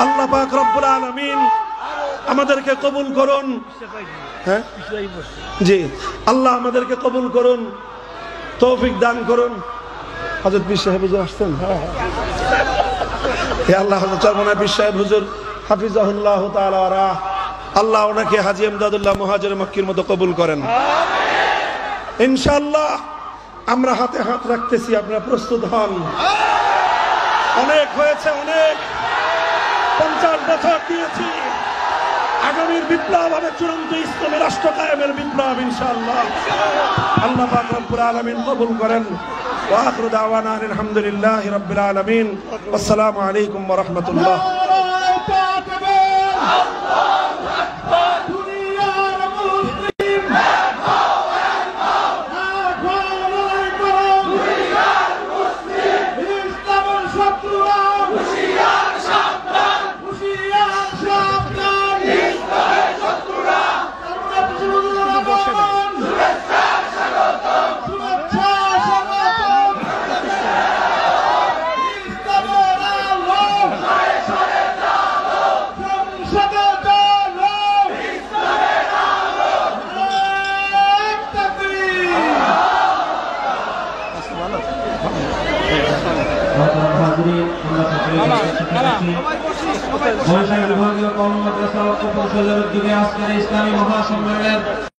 আল্লাহ পাক রব্বুল আলামিন আমাদেরকে কবুল করুন। হ্যাঁ জি, আল্লাহ আমাদেরকে কবুল করুন, তৌফিক দান করুন। হযরত পীর সাহেব হুজুর আসছেন। হে আল্লাহ, হযরত চরমনায় পীর সাহেব হুজুর হাফিজাহুল্লাহ তাআলা ওয়া রাহ, আল্লাহ ওনাকে হাজী ইমদাদুল্লাহ মুহাজির মক্কির মতো কবুল করেন ইনশাআল্লাহ। আমরা হাতে হাত রাখতেছি, আপনারা প্রস্তুত হন। অনেক হয়েছে, অনেক 50 বছর দিয়েছি। আগামীর বিপ্লব হবে চূড়ান্ত ইসলামী রাষ্ট্র কায়েমের বিপ্লব ইনশাআল্লাহ। আল্লাহ পাক রব্বুল আলামিন কবুল করেন। ওয়া আখিরু দাওয়ানা আলহামদুলিল্লাহি রাব্বিল আলামিন। আসসালামু আলাইকুম ওয়া রাহমাতুল্লাহ। বিভাগীয় কর্মকর্তা উদ্যোগে আজকের ইসলামী মহাসম্মেলনের